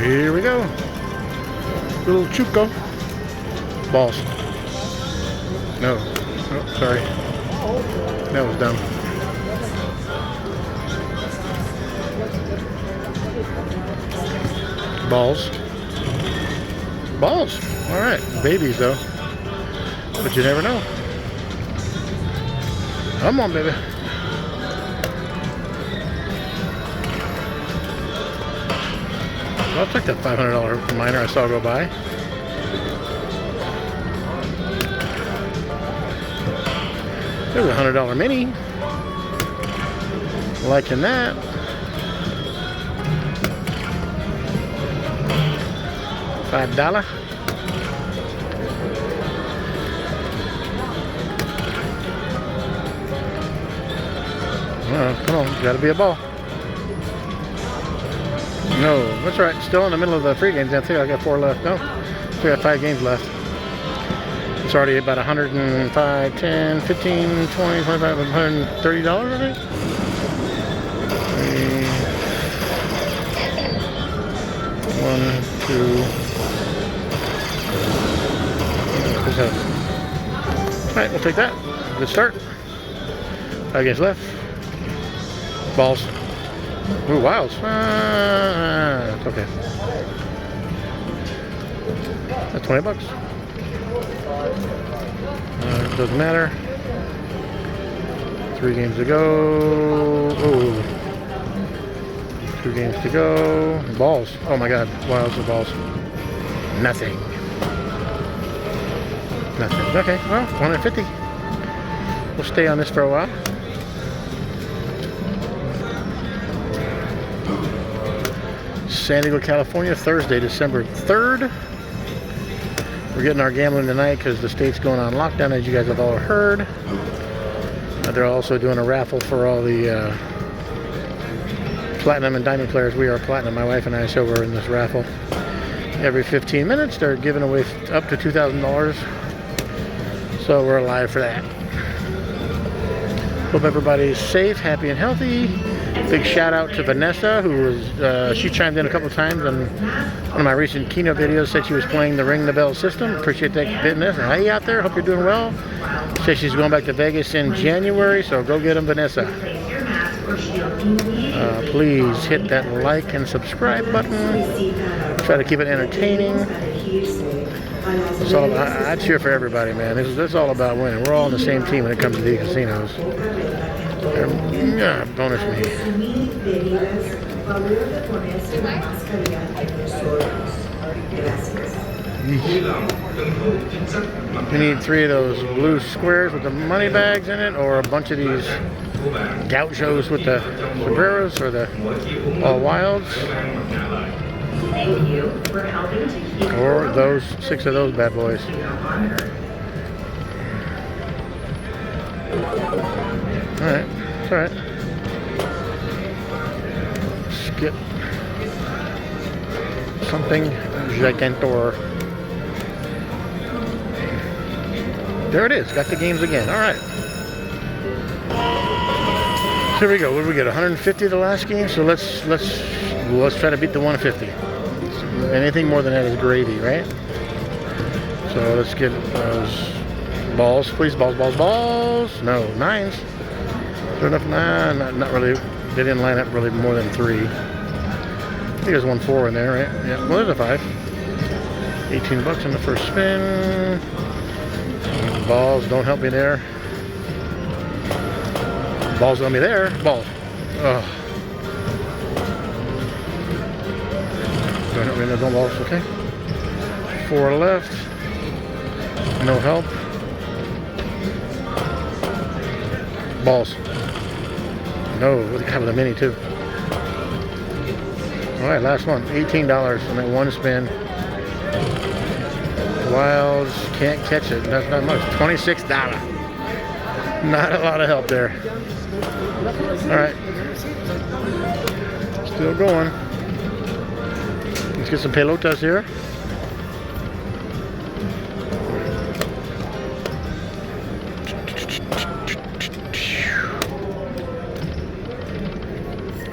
Here we go. Little Chuco. Balls. No. Oh, sorry. That was dumb. Balls. Balls. Alright. Babies, though. But you never know. Come on, baby. I'll take that $500 miner I saw go by. There's a $100 mini. Liking that. $5. Oh, come on, gotta be a ball. No, that's right. Still in the middle of the free games. I think I got 4 left. No, we got 5 games left. It's already about 105, 10, 15, 20, 25, $130, I think. 1, 2. Alright, we'll take that. Good start. 5 games left. Balls. Ooh, wilds. It's okay. That's $20. Doesn't matter. 3 games to go. Ooh. 2 games to go. Balls. Oh my god. Wilds or balls. Nothing. Nothing. Okay, well, 150. We'll stay on this for a while. San Diego, California, Thursday, December 3rd. We're getting our gambling tonight because the state's going on lockdown, as you guys have all heard. They're also doing a raffle for all the platinum and diamond players. We are platinum, my wife and I, so we're in this raffle. Every 15 minutes, they're giving away up to $2,000. So we're alive for that. Hope everybody's safe, happy, and healthy. Big shout out to Vanessa, who was, she chimed in a couple times on one of my recent keynote videos, said she was playing the Ring the Bell system. Appreciate that business. Hey out there, hope you're doing well. Says she's going back to Vegas in January, so go get them, Vanessa. Please hit that like and subscribe button. Try to keep it entertaining. It's all about, I cheer for everybody, man. This is all about winning. We're all on the same team when it comes to these casinos. Yeah, bonus me. You need 3 of those blue squares with the money bags in it, or a bunch of these gauchos with the sombreros, or the all wilds, or those 6 of those bad boys. Alright, it's alright. Skip something gigantor. There it is, got the games again. Alright. So here we go. What did we get? 150 the last game, so let's try to beat the 150. Anything more than that is gravy, right? So let's get those balls, please. Balls. No, 9s. Is there enough? Nah, not really. They didn't line up really more than 3. I think there's 1 4 in there, right? Yeah, well, there's a 5. $18 on the first spin. Balls, don't help me there. Balls gonna be there. Balls. Ugh. Don't help me there. Don't balls. Okay. 4 left. No help. Balls. No, with the mini too. Alright, last one. $18 on that 1 spin. Wilds, can't catch it. That's not much. $26. Not a lot of help there. Alright. Still going. Let's get some pelotas here.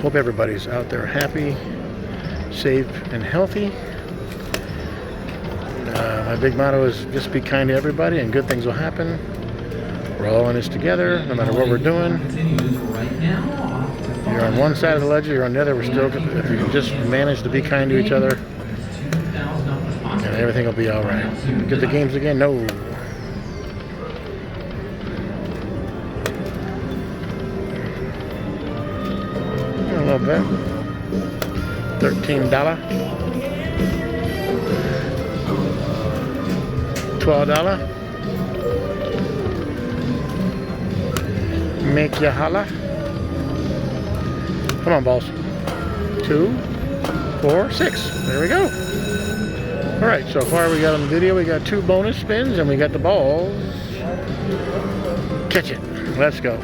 Hope everybody's out there happy, safe and healthy. My big motto is just be kind to everybody and good things will happen. We're all in this together, no matter what we're doing. You're on one side of the ledger, you're on the other. We're still, if you can just manage to be kind to each other, and everything will be all right. Get the games again? No. A little bit. $13. $12. Make ya holla. Come on, balls. 2, 4, 6. There we go. All right, so far we got on the video, we got 2 bonus spins and we got the balls. Catch it. Let's go.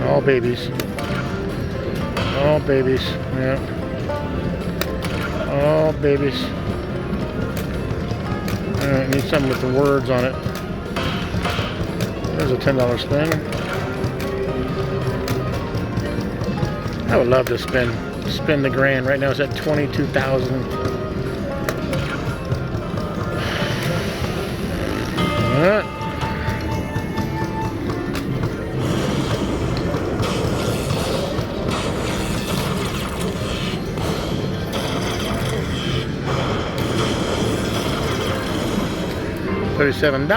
All babies. All babies. Yeah. All babies. Alright, need something with the words on it. There's a $10 spin. I would love to spin the grand. Right now it's at 22,000. $37.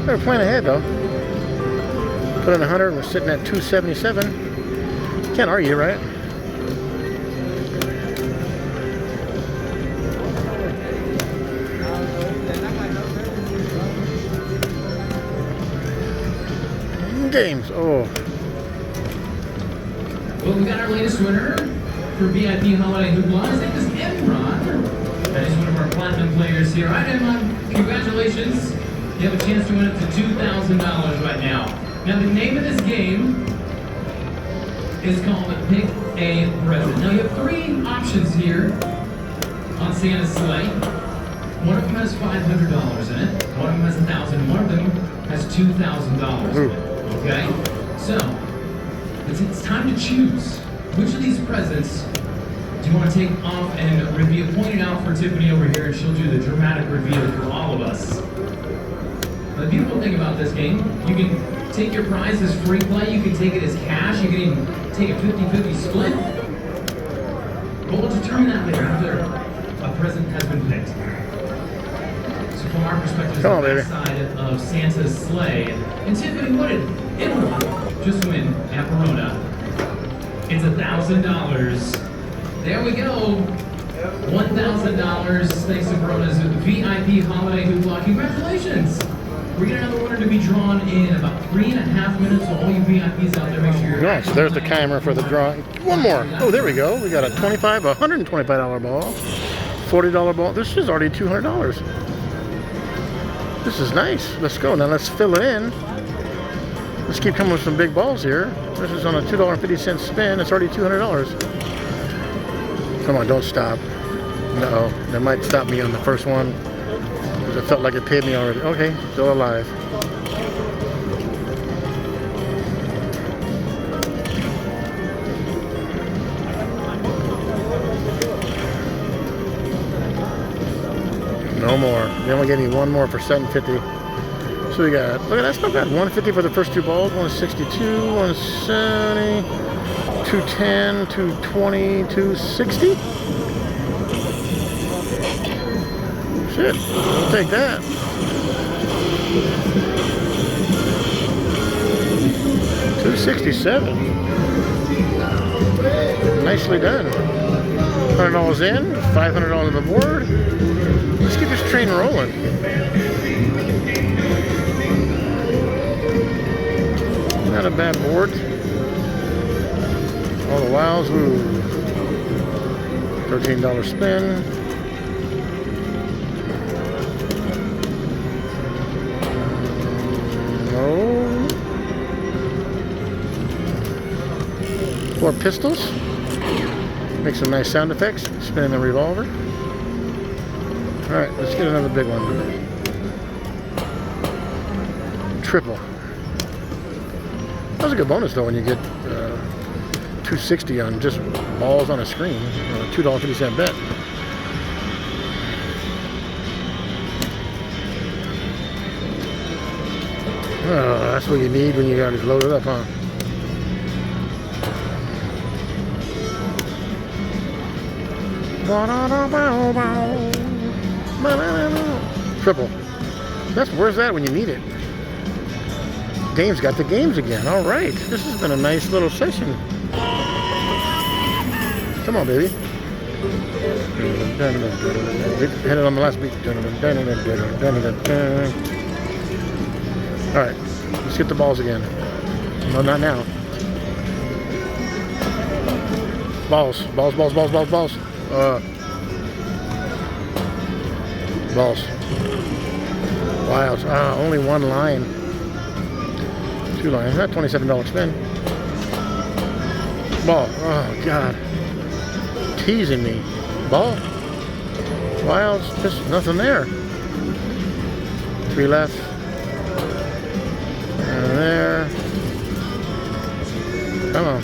We're playing ahead though. Put in 100 and we're sitting at 277. Can't argue, right? Games. Oh. Well, we got our latest winner for VIP Holiday Hoopla. His name is Emron. That is one of our platinum players here. All right, Emron, congratulations. You have a chance to win up to $2,000 right now. Now, the name of this game is called Pick a Present. Now, you have 3 options here on Santa's sleigh. One of them has $500 in it. One of them has $1,000. One of them has $2,000 in it. Okay? So, it's time to choose. Which of these presents do you want to take off and reveal? Point it out for Tiffany over here, and she'll do the dramatic reveal for all of us. The beautiful thing about this game, you can take your prize as free play, you can take it as cash, you can even take a 50-50 split. But we'll determine that later after a present has been picked. So from our perspective, come on, the side of Santa's sleigh. And Tiffany, what did Emron just win at Verona? It's $1,000. There we go. $1,000 thanks to Verona's VIP Holiday Hoopla. Congratulations! We got another winner to be drawn in about 3.5 minutes. So all you VIPs out there, make sure you're nice. There's the timer for the drawing. One more. Oh, there we go. We got a $125 ball, $40 ball. This is already $200. This is nice. Let's go. Now let's fill it in. Let's keep coming with some big balls here. This is on a $2.50 spin. It's already $200. Come on, don't stop. No, that might stop me on the first one. Because it felt like it paid me already. Okay, still alive. No more. They only gave me one more for $7.50. So we got, look at that, that's not bad. $150 for the first 2 balls, $162, $170, $210, $220, $260. Shit, I'll take that. $267. Nicely done. $100 in, $500 on the board. Let's keep this train rolling. Not a bad board. All the wows, ooh. $13 spin. No. 4 pistols. Make some nice sound effects. Spinning the revolver. Alright, let's get another big one. Triple. That was a good bonus though when you get 260 on just balls on a screen. $2.50 bet. Oh, that's what you need when you got it loaded up, huh? Triple. Where's that when you need it? Dame's got the games again. All right. This has been a nice little session. Come on, baby. Hit it on the last beat. All right. Let's get the balls again. No, not now. Balls. Balls. Balls. Balls. Balls. Balls. Balls. Wilds. Only one line. 2 lines. Not $27 spin. Ball. Oh, God. Teasing me. Ball. Wilds. Just nothing there. 3 left. And there. Come on.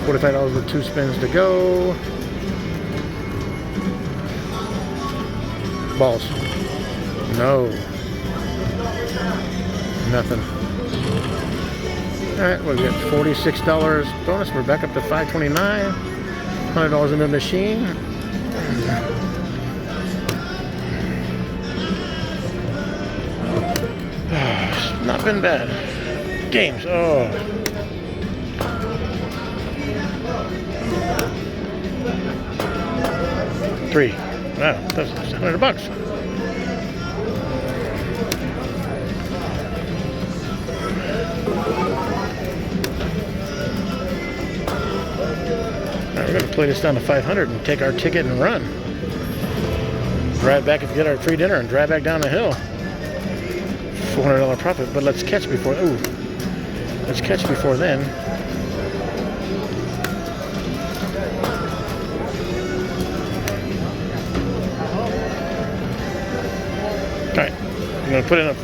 $45 with 2 spins to go. Balls. No. Nothing. Alright, we'll get $46 bonus. We're back up to $529. $100 in the machine. Not been bad. Games. Oh. $3. Wow, that's $100. We're going to play this down to 500 and take our ticket and run. Drive back and get our free dinner and drive back down the hill. $400 profit, but let's catch before. Ooh, let's catch before then. All right, I'm going to put in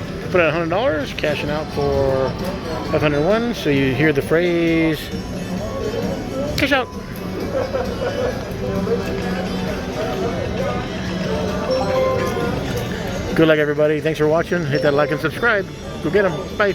$100, cashing out for 501. So you hear the phrase, cash out. Good luck, everybody. Thanks for watching. Hit that like and subscribe. Go get them. Bye.